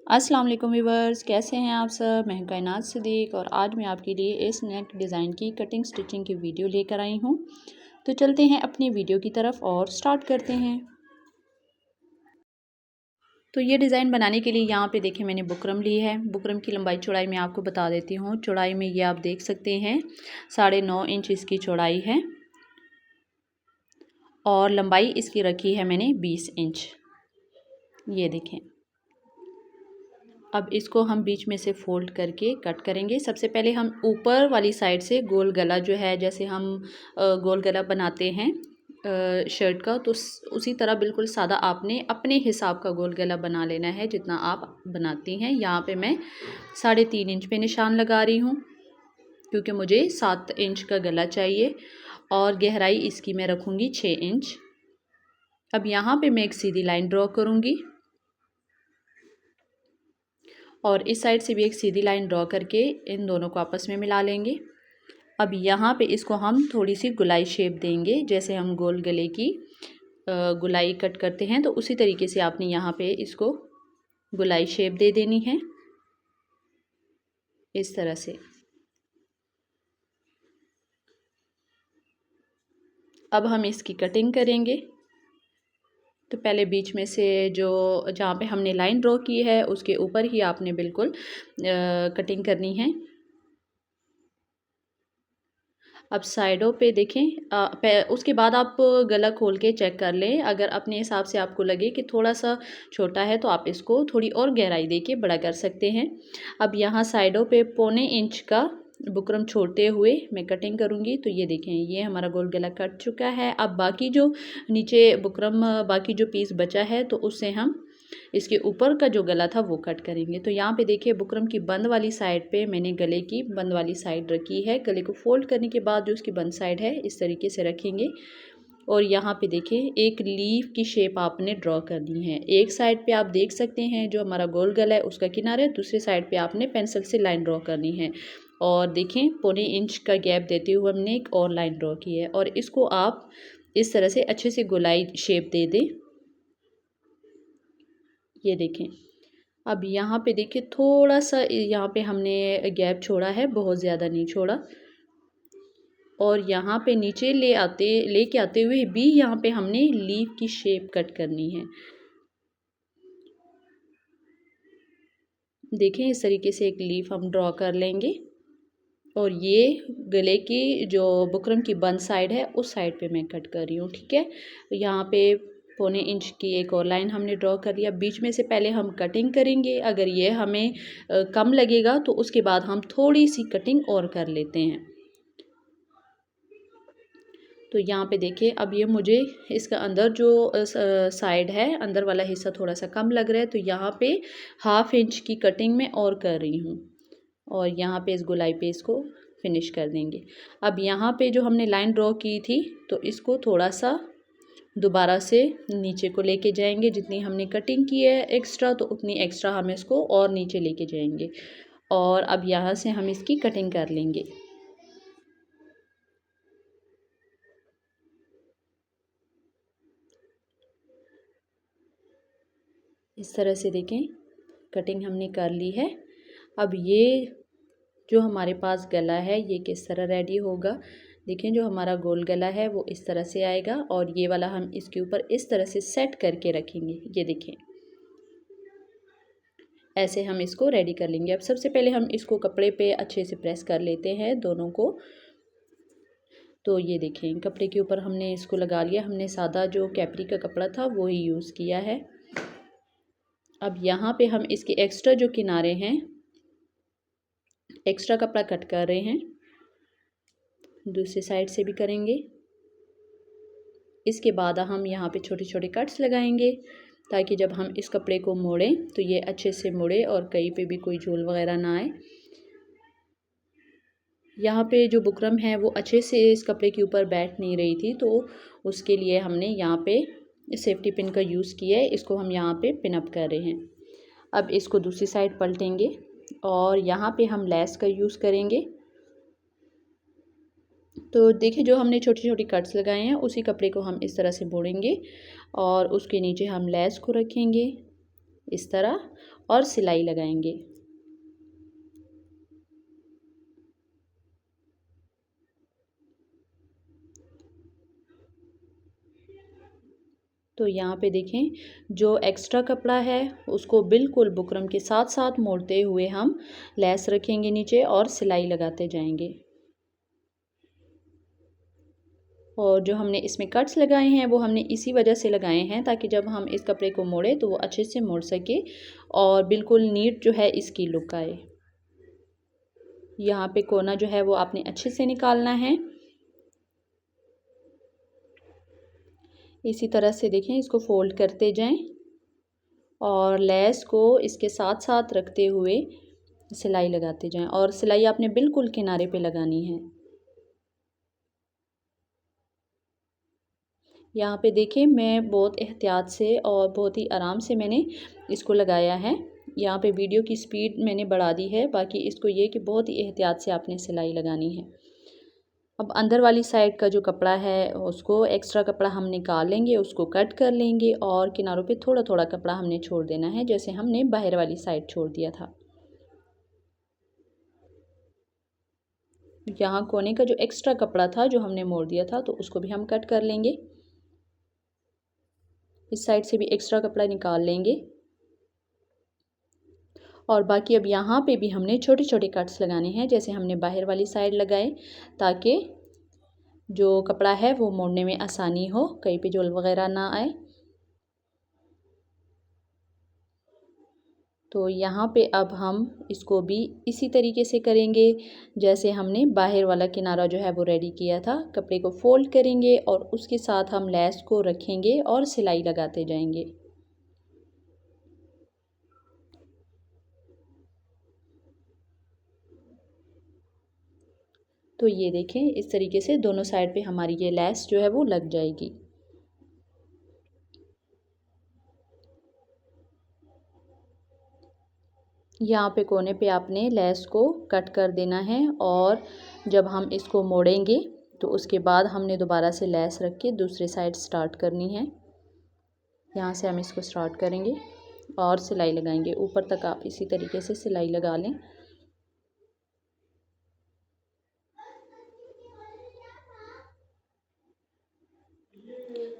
अस्सलाम वालेकुम व्यूवर्स, कैसे हैं आप सब। मैं कायनात सिद्दीक और आज मैं आपके लिए इस नेक डिज़ाइन की कटिंग स्टिचिंग की वीडियो लेकर आई हूं। तो चलते हैं अपनी वीडियो की तरफ और स्टार्ट करते हैं। तो ये डिज़ाइन बनाने के लिए यहाँ पे देखें मैंने बुकरम ली है। बुकरम की लंबाई चौड़ाई मैं आपको बता देती हूँ। चौड़ाई में ये आप देख सकते हैं 9.5 इंच इसकी चौड़ाई है और लंबाई इसकी रखी है मैंने 20 इंच। ये देखें। अब इसको हम बीच में से फोल्ड करके कट करेंगे। सबसे पहले हम ऊपर वाली साइड से गोल गला जो है, जैसे हम गोल गला बनाते हैं शर्ट का, तो उसी तरह बिल्कुल सादा आपने अपने हिसाब का गोल गला बना लेना है जितना आप बनाती हैं। यहाँ पे मैं 3.5 इंच पे निशान लगा रही हूँ क्योंकि मुझे 7 इंच का गला चाहिए और गहराई इसकी मैं रखूँगी 6 इंच। अब यहाँ पे मैं एक सीधी लाइन ड्रॉ करूँगी और इस साइड से भी एक सीधी लाइन ड्रॉ करके इन दोनों को आपस में मिला लेंगे। अब यहाँ पे इसको हम थोड़ी सी गुलाई शेप देंगे, जैसे हम गोल गले की गुलाई कट करते हैं, तो उसी तरीके से आपने यहाँ पे इसको गुलाई शेप दे देनी है इस तरह से। अब हम इसकी कटिंग करेंगे। तो पहले बीच में से जो जहाँ पे हमने लाइन ड्रॉ की है उसके ऊपर ही आपने बिल्कुल कटिंग करनी है। अब साइडों पे देखें, उसके बाद आप गला खोल के चेक कर लें। अगर अपने हिसाब से आपको लगे कि थोड़ा सा छोटा है तो आप इसको थोड़ी और गहराई दे के बड़ा कर सकते हैं। अब यहाँ साइडों पे 1.25 इंच का बुकरम छोड़ते हुए मैं कटिंग करूँगी। तो ये देखें, ये हमारा गोल गला कट चुका है। अब बाकी जो नीचे बुकरम बाकी जो पीस बचा है तो उससे हम इसके ऊपर का जो गला था वो कट करेंगे। तो यहाँ पे देखिए बुकरम की बंद वाली साइड पे मैंने गले की बंद वाली साइड रखी है। गले को फोल्ड करने के बाद जो उसकी बंद साइड है इस तरीके से रखेंगे और यहाँ पे देखिए एक लीफ की शेप आपने ड्रॉ करनी है। एक साइड पे आप देख सकते हैं जो हमारा गोल गला है उसका किनारा है, दूसरी साइड पे आपने पेंसिल से लाइन ड्रॉ करनी है और देखें 1.25 इंच का गैप देते हुए हमने एक और लाइन ड्रॉ की है और इसको आप इस तरह से अच्छे से गोलाई शेप दे दें। ये देखें। अब यहाँ पे देखिए थोड़ा सा यहाँ पे हमने गैप छोड़ा है, बहुत ज़्यादा नहीं छोड़ा और यहाँ पे नीचे लेके आते हुए भी यहाँ पे हमने लीफ की शेप कट करनी है। देखें इस तरीके से एक लीफ हम ड्रॉ कर लेंगे और ये गले की जो बुकरम की बंद साइड है उस साइड पे मैं कट कर रही हूँ। ठीक है, यहाँ पे 1.25 इंच की एक और लाइन हमने ड्रॉ कर लिया। बीच में से पहले हम कटिंग करेंगे। अगर ये हमें कम लगेगा तो उसके बाद हम थोड़ी सी कटिंग और कर लेते हैं। तो यहाँ पे देखिए अब ये मुझे इसका अंदर जो साइड है, अंदर वाला हिस्सा थोड़ा सा कम लग रहा है, तो यहाँ पे 1/2 इंच की कटिंग में और कर रही हूँ और यहाँ पे इस गोलाई पे इसको फिनिश कर देंगे। अब यहाँ पे जो हमने लाइन ड्रॉ की थी तो इसको थोड़ा सा दोबारा से नीचे को लेके जाएंगे। जितनी हमने कटिंग की है एक्स्ट्रा तो उतनी एक्स्ट्रा हम इसको और नीचे लेके जाएंगे और अब यहाँ से हम इसकी कटिंग कर लेंगे। इस तरह से देखें कटिंग हमने कर ली है। अब ये जो हमारे पास गला है ये किस तरह रेडी होगा। देखें जो हमारा गोल गला है वो इस तरह से आएगा और ये वाला हम इसके ऊपर इस तरह से सेट करके रखेंगे। ये देखें ऐसे हम इसको रेडी कर लेंगे। अब सबसे पहले हम इसको कपड़े पे अच्छे से प्रेस कर लेते हैं दोनों को। तो ये देखें कपड़े के ऊपर हमने इसको लगा लिया। हमने सादा जो कैपरी का कपड़ा था वो ही यूज़ किया है। अब यहाँ पे हम इसके एक्स्ट्रा जो किनारे हैं, एक्स्ट्रा कपड़ा कट कर रहे हैं, दूसरी साइड से भी करेंगे। इसके बाद हम यहाँ पे छोटे छोटे कट्स लगाएंगे ताकि जब हम इस कपड़े को मोड़ें तो ये अच्छे से मुड़े और कहीं पे भी कोई झूल वगैरह ना आए। यहाँ पे जो बुकरम है वो अच्छे से इस कपड़े के ऊपर बैठ नहीं रही थी, तो उसके लिए हमने यहाँ पे सेफ्टी पिन का यूज़ किया है। इसको हम यहाँ पे पिन अप कर रहे हैं। अब इसको दूसरी साइड पलटेंगे और यहाँ पे हम लेस का यूज़ करेंगे। तो देखिए जो हमने छोटी छोटी कट्स लगाए हैं उसी कपड़े को हम इस तरह से मोड़ेंगे और उसके नीचे हम लेस को रखेंगे इस तरह और सिलाई लगाएंगे। तो यहाँ पे देखें जो एक्स्ट्रा कपड़ा है उसको बिल्कुल बुकरम के साथ साथ मोड़ते हुए हम लेस रखेंगे नीचे और सिलाई लगाते जाएंगे। और जो हमने इसमें कट्स लगाए हैं वो हमने इसी वजह से लगाए हैं ताकि जब हम इस कपड़े को मोड़े तो वो अच्छे से मोड़ सके और बिल्कुल नीट जो है इसकी लुक आए। यहाँ पे कोना जो है वो आपने अच्छे से निकालना है। इसी तरह से देखें इसको फोल्ड करते जाएं और लेस को इसके साथ साथ रखते हुए सिलाई लगाते जाएं और सिलाई आपने बिल्कुल किनारे पे लगानी है। यहाँ पे देखें मैं बहुत एहतियात से और बहुत ही आराम से मैंने इसको लगाया है। यहाँ पे वीडियो की स्पीड मैंने बढ़ा दी है, बाकी इसको ये कि बहुत ही एहतियात से आपने सिलाई लगानी है। अब अंदर वाली साइड का जो कपड़ा है उसको एक्स्ट्रा कपड़ा हम निकाल लेंगे, उसको कट कर लेंगे और किनारों पे थोड़ा थोड़ा कपड़ा हमने छोड़ देना है जैसे हमने बाहर वाली साइड छोड़ दिया था। यहाँ कोने का जो एक्स्ट्रा कपड़ा था जो हमने मोड़ दिया था तो उसको भी हम कट कर लेंगे। इस साइड से भी एक्स्ट्रा कपड़ा निकाल लेंगे और बाकी अब यहाँ पे भी हमने छोटे छोटे कट्स लगाने हैं जैसे हमने बाहर वाली साइड लगाए ताकि जो कपड़ा है वो मोड़ने में आसानी हो, कहीं पे झोल वगैरह ना आए। तो यहाँ पे अब हम इसको भी इसी तरीके से करेंगे जैसे हमने बाहर वाला किनारा जो है वो रेडी किया था। कपड़े को फोल्ड करेंगे और उसके साथ हम लेस को रखेंगे और सिलाई लगाते जाएंगे। तो ये देखें इस तरीके से दोनों साइड पे हमारी ये लेस जो है वो लग जाएगी। यहाँ पे कोने पे आपने लेस को कट कर देना है और जब हम इसको मोड़ेंगे तो उसके बाद हमने दोबारा से लेस रख के दूसरी साइड स्टार्ट करनी है। यहाँ से हम इसको स्टार्ट करेंगे और सिलाई लगाएंगे। ऊपर तक आप इसी तरीके से सिलाई लगा लें।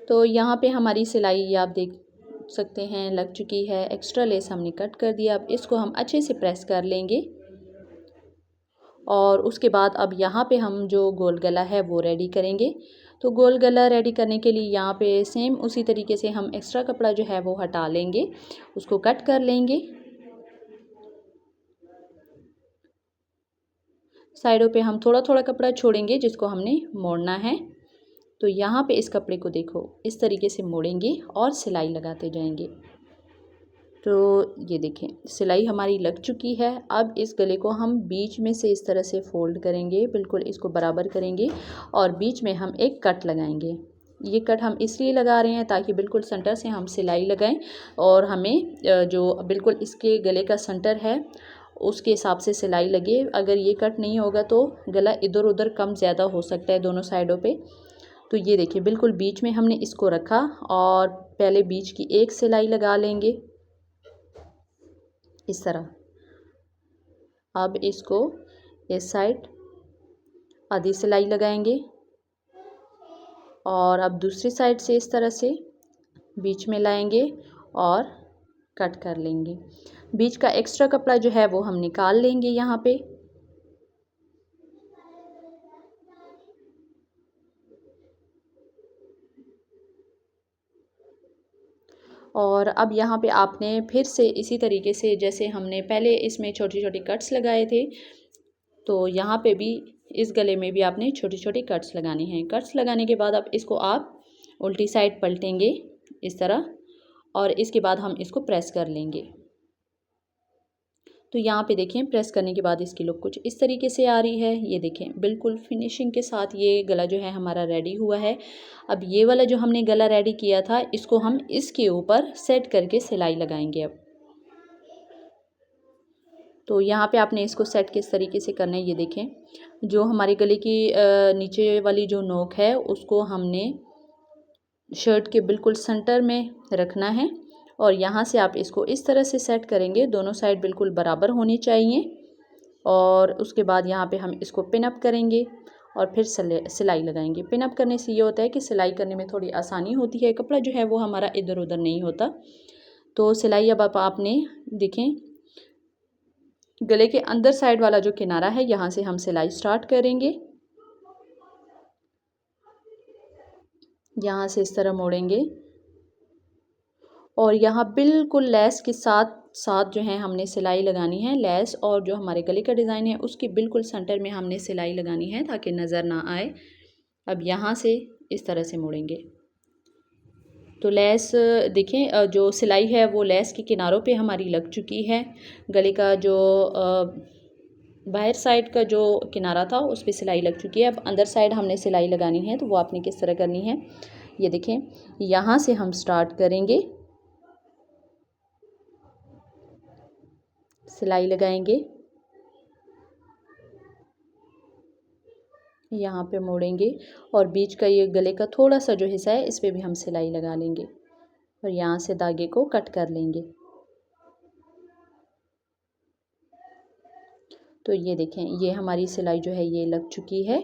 तो यहाँ पे हमारी सिलाई आप देख सकते हैं लग चुकी है। एक्स्ट्रा लेस हमने कट कर दिया। अब इसको हम अच्छे से प्रेस कर लेंगे और उसके बाद अब यहाँ पे हम जो गोल गला है वो रेडी करेंगे। तो गोल गला रेडी करने के लिए यहाँ पे सेम उसी तरीके से हम एक्स्ट्रा कपड़ा जो है वो हटा लेंगे, उसको कट कर लेंगे। साइडों पे हम थोड़ा थोड़ा कपड़ा छोड़ेंगे जिसको हमने मोड़ना है। तो यहाँ पे इस कपड़े को देखो इस तरीके से मोड़ेंगे और सिलाई लगाते जाएंगे। तो ये देखें सिलाई हमारी लग चुकी है। अब इस गले को हम बीच में से इस तरह से फोल्ड करेंगे, बिल्कुल इसको बराबर करेंगे और बीच में हम एक कट लगाएंगे। ये कट हम इसलिए लगा रहे हैं ताकि बिल्कुल सेंटर से हम सिलाई लगाएं और हमें जो बिल्कुल इसके गले का सेंटर है उसके हिसाब से सिलाई लगे। अगर ये कट नहीं होगा तो गला इधर उधर कम ज़्यादा हो सकता है दोनों साइडों पे। तो ये देखिए बिल्कुल बीच में हमने इसको रखा और पहले बीच की एक सिलाई लगा लेंगे इस तरह। अब इसको इस साइड आधी सिलाई लगाएंगे और अब दूसरी साइड से इस तरह से बीच में लाएंगे और कट कर लेंगे। बीच का एक्स्ट्रा कपड़ा जो है वो हम निकाल लेंगे यहाँ पे। और अब यहाँ पे आपने फिर से इसी तरीके से जैसे हमने पहले इसमें छोटी छोटी कट्स लगाए थे तो यहाँ पे भी इस गले में भी आपने छोटी छोटी कट्स लगाने हैं। कट्स लगाने के बाद अब इसको आप उल्टी साइड पलटेंगे इस तरह और इसके बाद हम इसको प्रेस कर लेंगे। तो यहाँ पे देखें प्रेस करने के बाद इसकी लुक कुछ इस तरीके से आ रही है। ये देखें बिल्कुल फिनिशिंग के साथ ये गला जो है हमारा रेडी हुआ है। अब ये वाला जो हमने गला रेडी किया था इसको हम इसके ऊपर सेट करके सिलाई लगाएंगे। अब तो यहाँ पे आपने इसको सेट किस तरीके से करना है ये देखें। जो हमारे गले की नीचे वाली जो नोक है उसको हमने शर्ट के बिल्कुल सेंटर में रखना है और यहाँ से आप इसको इस तरह से सेट करेंगे, दोनों साइड बिल्कुल बराबर होनी चाहिए। और उसके बाद यहाँ पे हम इसको पिन अप करेंगे और फिर सिलाई लगाएंगे। पिन अप करने से ये होता है कि सिलाई करने में थोड़ी आसानी होती है, कपड़ा जो है वो हमारा इधर उधर नहीं होता। तो सिलाई अब आपने देखें, गले के अंदर साइड वाला जो किनारा है यहाँ से हम सिलाई स्टार्ट करेंगे। यहाँ से इस तरह मोड़ेंगे और यहाँ बिल्कुल लेस के साथ साथ जो है हमने सिलाई लगानी है। लेस और जो हमारे गले का डिज़ाइन है उसके बिल्कुल सेंटर में हमने सिलाई लगानी है ताकि नज़र ना आए। अब यहाँ से इस तरह से मोड़ेंगे तो लेस देखें, जो सिलाई है वो लेस के किनारों पे हमारी लग चुकी है। गले का जो बाहर साइड का जो किनारा था उस पर सिलाई लग चुकी है। अब अंदर साइड हमने सिलाई लगानी है, तो वो आपने किस तरह करनी है ये देखें। यहाँ से हम स्टार्ट करेंगे, सिलाई लगाएंगे, यहाँ पे मोड़ेंगे और बीच का ये गले का थोड़ा सा जो हिस्सा है इस पे भी हम सिलाई लगा लेंगे और यहाँ से धागे को कट कर लेंगे। तो ये देखें, ये हमारी सिलाई जो है ये लग चुकी है।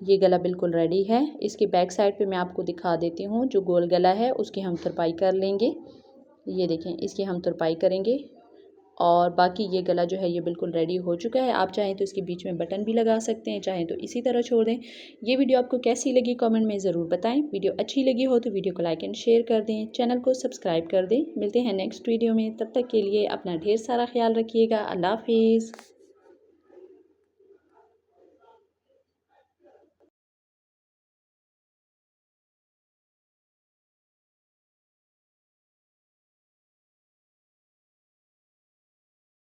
ये गला बिल्कुल रेडी है। इसकी बैक साइड पे मैं आपको दिखा देती हूँ, जो गोल गला है उसकी हम तुरपाई कर लेंगे। ये देखें, इसकी हम तुरपाई करेंगे और बाकी ये गला जो है ये बिल्कुल रेडी हो चुका है। आप चाहें तो इसके बीच में बटन भी लगा सकते हैं, चाहें तो इसी तरह छोड़ दें। ये वीडियो आपको कैसी लगी कमेंट में ज़रूर बताएं। वीडियो अच्छी लगी हो तो वीडियो को लाइक एंड शेयर कर दें, चैनल को सब्सक्राइब कर दें। मिलते हैं नेक्स्ट वीडियो में, तब तक के लिए अपना ढेर सारा ख्याल रखिएगा। अल्लाह हाफिज़।